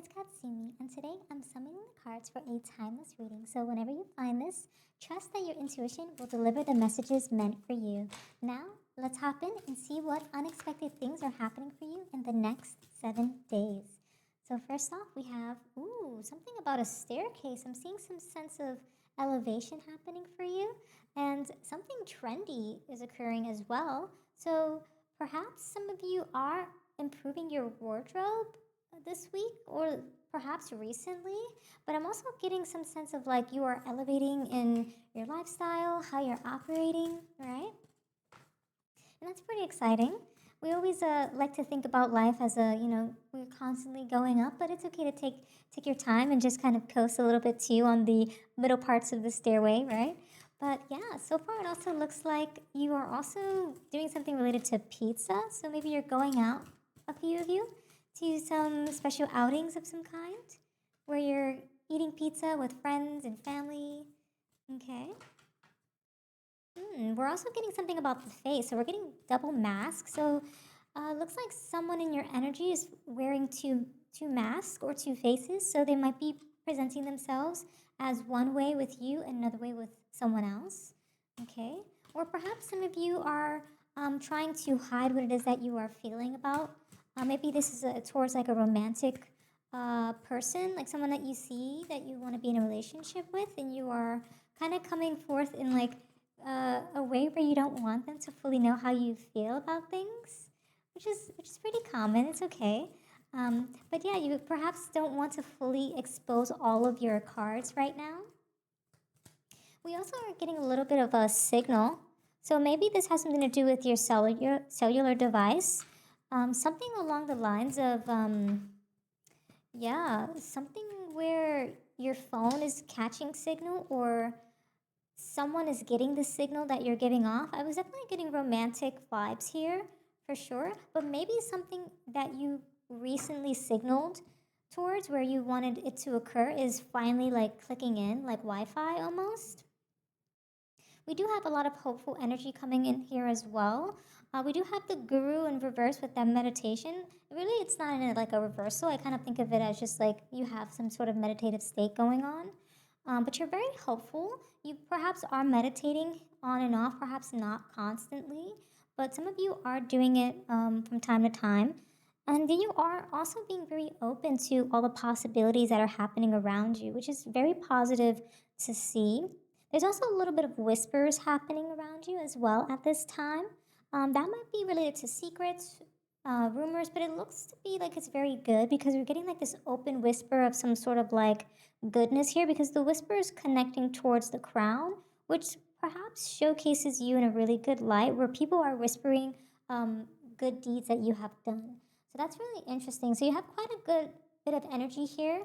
it's Katsumi, and today I'm summoning the cards for a timeless reading. So whenever you find this, trust that your intuition will deliver the messages meant for you. Now, let's hop in and see what unexpected things are happening for you in the next 7 days. So first off, we have, something about a staircase. I'm seeing some sense of elevation happening for you, and something trendy is occurring as well. So perhaps some of you are improving your wardrobe this week or perhaps recently, but I'm also getting some sense of like you are elevating in your lifestyle, how you're operating, right? And that's pretty exciting. We always like to think about life as we're constantly going up, but it's okay to take your time and just kind of coast a little bit too on the middle parts of the stairway, right? But yeah, so far it also looks like you are also doing something related to pizza. So maybe you're going out, a few of you, to some special outings of some kind, where you're eating pizza with friends and family. Okay. We're also getting something about the face. So we're getting double masks. So looks like someone in your energy is wearing two masks or two faces. So they might be presenting themselves as one way with you and another way with someone else. Okay. Or perhaps some of you are trying to hide what it is that you are feeling about. Maybe this is towards like a romantic person, like someone that you see that you want to be in a relationship with, and you are kind of coming forth in like a way where you don't want them to fully know how you feel about things, which is pretty common. It's okay. But yeah, you perhaps don't want to fully expose all of your cards right now. We also are getting a little bit of a signal. So maybe this has something to do with your cellular device. Something along the lines of, something where your phone is catching signal or someone is getting the signal that you're giving off. I was definitely getting romantic vibes here for sure, but maybe something that you recently signaled towards where you wanted it to occur is finally like clicking in, like Wi-Fi almost. We do have a lot of hopeful energy coming in here as well. We do have the guru in reverse with that meditation. Really, it's not in like a reversal. I kind of think of it as just like you have some sort of meditative state going on. But you're very hopeful. You perhaps are meditating on and off, perhaps not constantly, but some of you are doing it from time to time. And then you are also being very open to all the possibilities that are happening around you, which is very positive to see. There's also a little bit of whispers happening around you as well at this time. That might be related to secrets, rumors, but it looks to be like it's very good because you're getting like this open whisper of some sort of like goodness here because the whisper is connecting towards the crown, which perhaps showcases you in a really good light where people are whispering good deeds that you have done. So that's really interesting. So you have quite a good bit of energy here.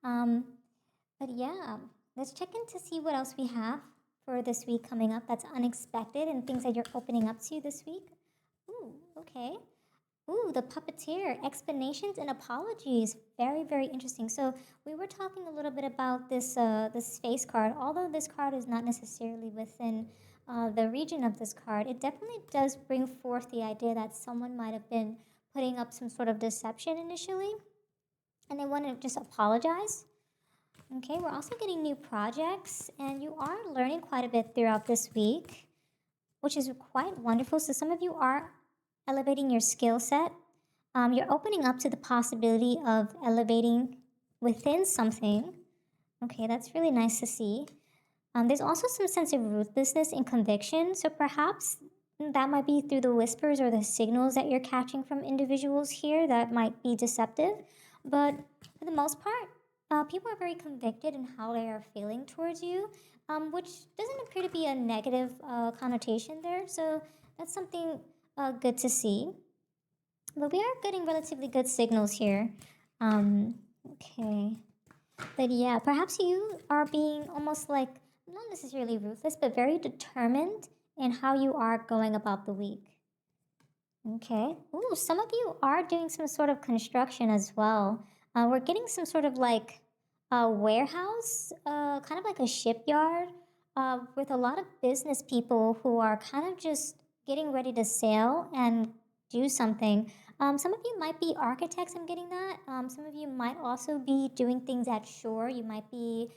But yeah, let's check in to see what else we have for this week coming up that's unexpected and things that you're opening up to this week. Ooh, okay. Ooh, the puppeteer, explanations and apologies. Very, very interesting. So we were talking a little bit about this face card. Although this card is not necessarily within the region of this card, it definitely does bring forth the idea that someone might have been putting up some sort of deception initially, and they want to just apologize. Okay, we're also getting new projects, and you are learning quite a bit throughout this week, which is quite wonderful. So some of you are elevating your skill set. You're opening up to the possibility of elevating within something. Okay, that's really nice to see. There's also some sense of ruthlessness and conviction. So perhaps that might be through the whispers or the signals that you're catching from individuals here that might be deceptive. But for the most part, people are very convicted in how they are feeling towards you, which doesn't appear to be a negative connotation there. So that's something good to see. But we are getting relatively good signals here. Okay. But yeah, perhaps you are being almost like, not necessarily ruthless, but very determined in how you are going about the week. Okay. Ooh, some of you are doing some sort of construction as well. We're getting some sort of like a warehouse, kind of like a shipyard, with a lot of business people who are kind of just getting ready to sail and do something. Some of you might be architects, I'm getting that. Some of you might also be doing things at shore. You might be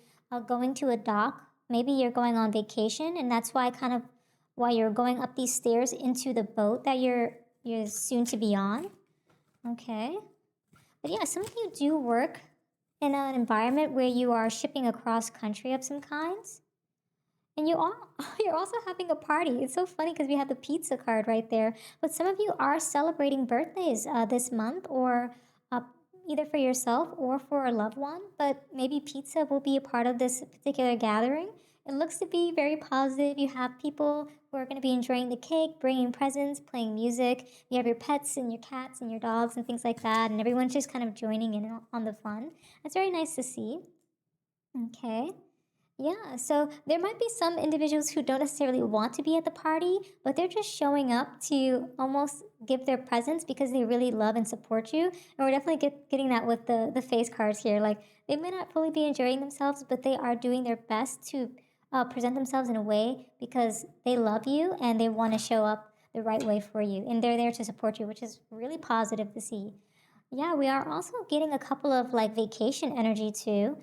going to a dock. Maybe you're going on vacation, and that's why kind of why you're going up these stairs into the boat that you're soon to be on. Okay. But yeah, some of you do work in an environment where you are shipping across country of some kinds. And you're also having a party. It's so funny because we have the pizza card right there. But some of you are celebrating birthdays this month, or uh, either for yourself or for a loved one. But maybe pizza will be a part of this particular gathering. It looks to be very positive. You have people who are going to be enjoying the cake, bringing presents, playing music. You have your pets and your cats and your dogs and things like that. And everyone's just kind of joining in on the fun. It's very nice to see. Okay. Yeah, so there might be some individuals who don't necessarily want to be at the party, but they're just showing up to almost give their presence because they really love and support you. And we're definitely getting that with the face cards here. Like, they may not fully be enjoying themselves, but they are doing their best to present themselves in a way because they love you and they want to show up the right way for you. And they're there to support you, which is really positive to see. Yeah, we are also getting a couple of like vacation energy too.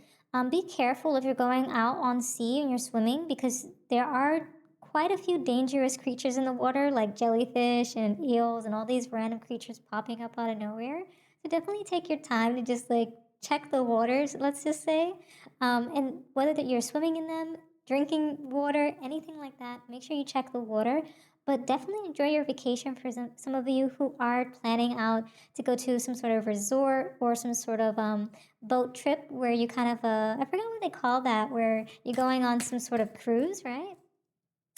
Be careful if you're going out on sea and you're swimming because there are quite a few dangerous creatures in the water, like jellyfish and eels and all these random creatures popping up out of nowhere. So definitely take your time to just like check the waters, let's just say, and whether that you're swimming in them, drinking water, anything like that, make sure you check the water. But definitely enjoy your vacation for some of you who are planning out to go to some sort of resort or some sort of boat trip where you kind of I forgot what they call that, where you're going on some sort of cruise, right?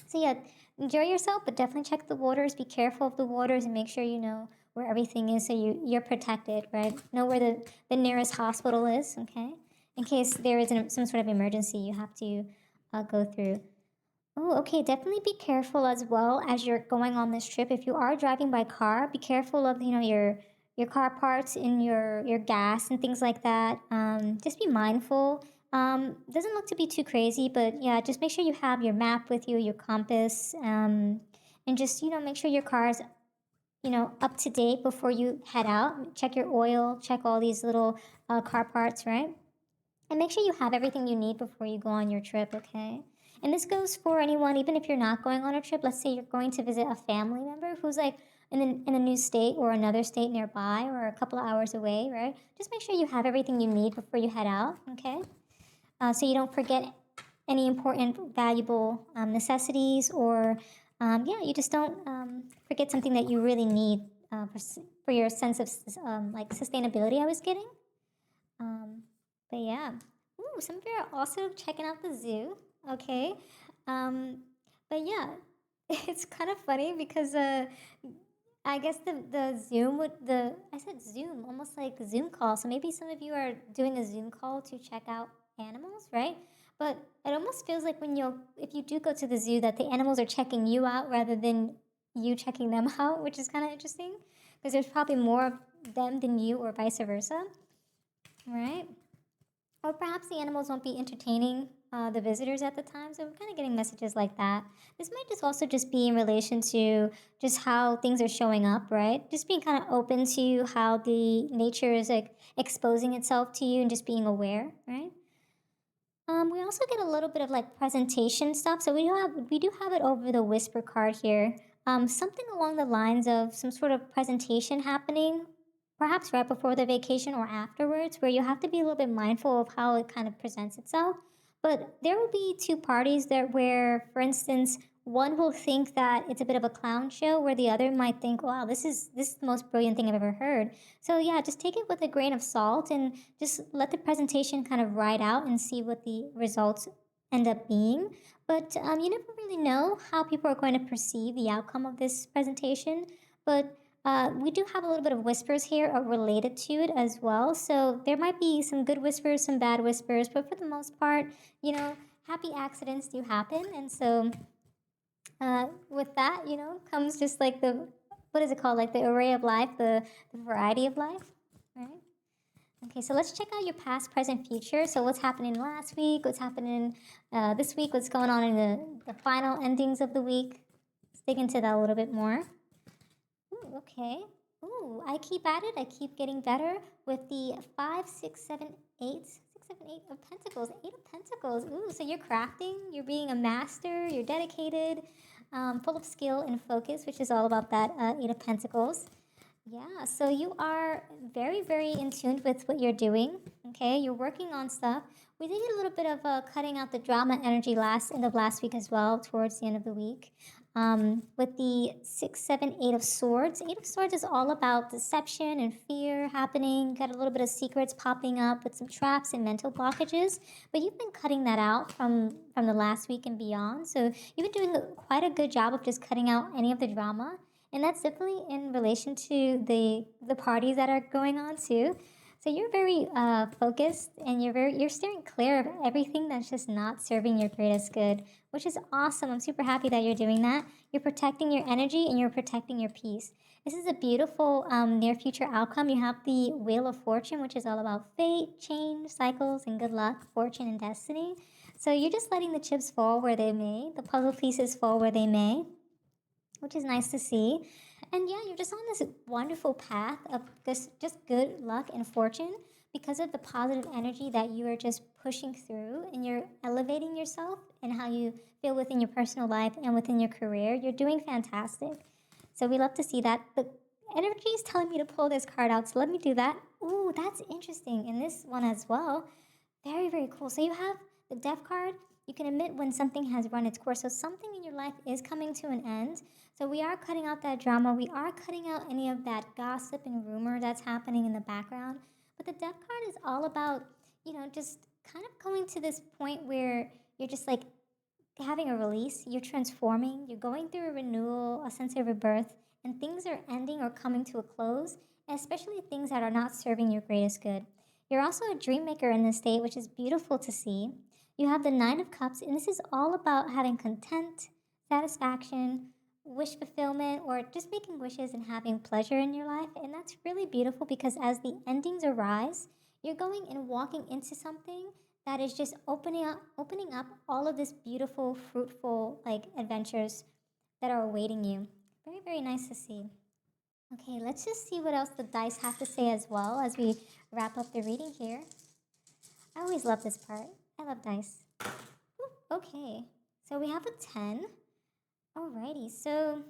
So yeah, enjoy yourself, but definitely check the waters. Be careful of the waters and make sure you know where everything is so you're protected, right? Know where the nearest hospital is, okay? In case there is some sort of emergency you have to go through. Oh, okay. Definitely be careful as well as you're going on this trip. If you are driving by car, be careful of your car parts and your gas and things like that. Just be mindful. Doesn't look to be too crazy, but yeah, just make sure you have your map with you, your compass, and just make sure your car's up to date before you head out. Check your oil, check all these little car parts, right? And make sure you have everything you need before you go on your trip, okay? And this goes for anyone, even if you're not going on a trip. Let's say you're going to visit a family member who's like in a new state or another state nearby or a couple of hours away, right? Just make sure you have everything you need before you head out, okay? So you don't forget any important, valuable necessities, or yeah, you just don't forget something that you really need for your sense of like sustainability. I was getting. Um, but yeah. Ooh, some of you are also checking out the zoo. Okay. Um, but yeah, it's kind of funny because I guess the Zoom would the I said Zoom, almost like a Zoom call. So maybe some of you are doing a Zoom call to check out animals, right? But it almost feels like if you do go to the zoo that the animals are checking you out rather than you checking them out, which is kind of interesting because there's probably more of them than you or vice versa, right? Or perhaps the animals won't be entertaining the visitors at the time. So we're kind of getting messages like that. This might just also just be in relation to just how things are showing up, right? Just being kind of open to how the nature is like exposing itself to you and just being aware, right? We also get a little bit of like presentation stuff. So we do have it over the whisper card here. Something along the lines of some sort of presentation happening, perhaps right before the vacation or afterwards, where you have to be a little bit mindful of how it kind of presents itself. But there will be two parties there where, for instance, one will think that it's a bit of a clown show, where the other might think, "Wow, this is the most brilliant thing I've ever heard." So yeah, just take it with a grain of salt and just let the presentation kind of ride out and see what the results end up being. But you never really know how people are going to perceive the outcome of this presentation. But we do have a little bit of whispers here related to it as well. So there might be some good whispers, some bad whispers, but for the most part, happy accidents do happen. And so with that, comes just like what is it called? Like the array of life, the variety of life, right? Okay, so let's check out your past, present, future. So what's happening last week? What's happening this week? What's going on in the final endings of the week? Let's dig into that a little bit more. Ooh, okay. Ooh, I keep at it. I keep getting better with the 6, 7, 8 of Pentacles, 8 of Pentacles. Ooh, so you're crafting, you're being a master, you're dedicated, full of skill and focus, which is all about that 8 of Pentacles. Yeah, so you are very, very in tune with what you're doing. Okay, you're working on stuff. We did get a little bit of cutting out the drama energy last end of last week as well, towards the end of the week. With the 6, 7, 8 of Swords. 8 of Swords is all about deception and fear happening. Got a little bit of secrets popping up with some traps and mental blockages. But you've been cutting that out from the last week and beyond. So you've been doing quite a good job of just cutting out any of the drama, and that's definitely in relation to the parties that are going on too. So you're very focused, and you're steering clear of everything that's just not serving your greatest good, which is awesome. I'm super happy that you're doing that. You're protecting your energy and you're protecting your peace. This is a beautiful near future outcome. You have the Wheel of Fortune, which is all about fate, change, cycles, and good luck, fortune, and destiny. So you're just letting the chips fall where they may, the puzzle pieces fall where they may, which is nice to see. And yeah, you're just on this wonderful path of this just good luck and fortune because of the positive energy that you are just pushing through, and you're elevating yourself and how you feel within your personal life and within your career. You're doing fantastic. So we love to see that. The energy is telling me to pull this card out, so let me do that. Ooh, that's interesting. In this one as well. Very, very cool. So you have the Death card. You can admit when something has run its course. So something in your life is coming to an end. So we are cutting out that drama. We are cutting out any of that gossip and rumor that's happening in the background. But the Death card is all about, just kind of going to this point where you're just like having a release. You're transforming. You're going through a renewal, a sense of rebirth, and things are ending or coming to a close, especially things that are not serving your greatest good. You're also a dream maker in this state, which is beautiful to see. You have the Nine of Cups, and this is all about having content, satisfaction, wish fulfillment, or just making wishes and having pleasure in your life. And that's really beautiful because as the endings arise, you're going and walking into something that is just opening up all of this beautiful, fruitful like adventures that are awaiting you. Very, very nice to see. Okay, let's just see what else the dice have to say as well as we wrap up the reading here. I always love this part. I love dice. Okay, so we have a 10. Alrighty, so,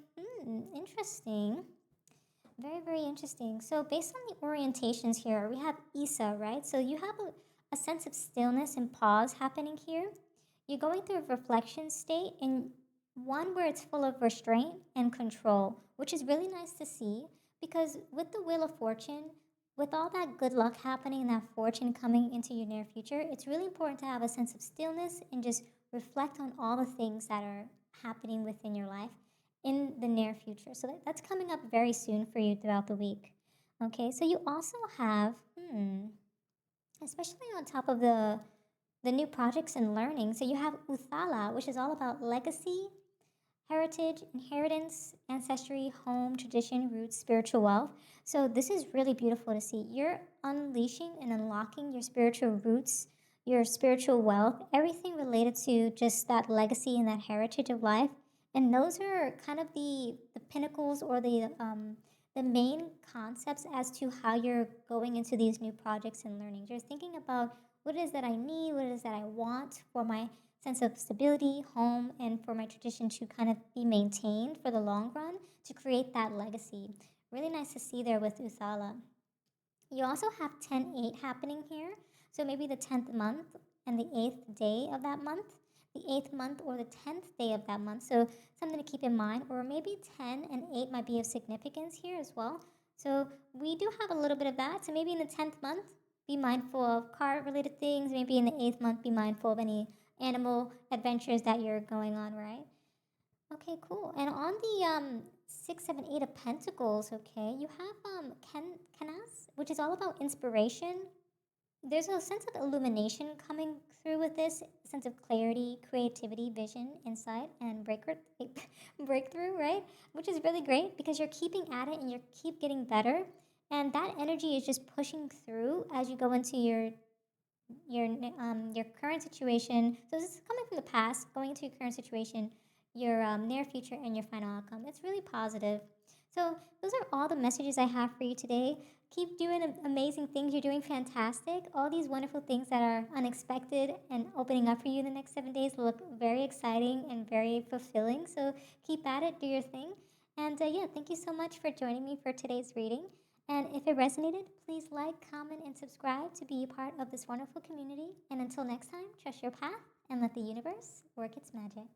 interesting. Very, very interesting. So, based on the orientations here, we have Isa, right? So, you have a sense of stillness and pause happening here. You're going through a reflection state, and one where it's full of restraint and control, which is really nice to see because with the Wheel of Fortune, with all that good luck happening and that fortune coming into your near future, it's really important to have a sense of stillness and just reflect on all the things that are happening within your life in the near future. So that's coming up very soon for you throughout the week. Okay, so you also have, especially on top of the new projects and learning. So you have Uthala, which is all about legacy, heritage, inheritance, ancestry, home, tradition, roots, spiritual wealth. So this is really beautiful to see. You're unleashing and unlocking your spiritual roots, your spiritual wealth, everything related to just that legacy and that heritage of life. And those are kind of the pinnacles or the main concepts as to how you're going into these new projects and learnings. You're thinking about what it is that I need, what it is that I want for my sense of stability, home, and for my tradition to kind of be maintained for the long run to create that legacy. Really nice to see there with Uthala. You also have 10-8 happening here. So maybe the 10th month and the 8th day of that month, the 8th month or the 10th day of that month. So something to keep in mind. Or maybe 10 and 8 might be of significance here as well. So we do have a little bit of that. So maybe in the 10th month, be mindful of car related things. Maybe in the 8th month, be mindful of any animal adventures that you're going on, right? Okay, cool. And on the 6, 7, 8 of Pentacles, okay, you have Kenas, which is all about inspiration. There's a sense of illumination coming through with this sense of clarity, creativity, vision, insight, and breakthrough, right? Which is really great because you're keeping at it and you keep getting better, and that energy is just pushing through as you go into your current situation. So this is coming from the past, going into your current situation, your near future, and your final outcome. It's really positive. So, those are all the messages I have for you today. Keep doing amazing things. You're doing fantastic. All these wonderful things that are unexpected and opening up for you in the next 7 days look very exciting and very fulfilling. So, keep at it, do your thing. And yeah, thank you so much for joining me for today's reading. And if it resonated, please like, comment, and subscribe to be a part of this wonderful community. And until next time, trust your path and let the universe work its magic.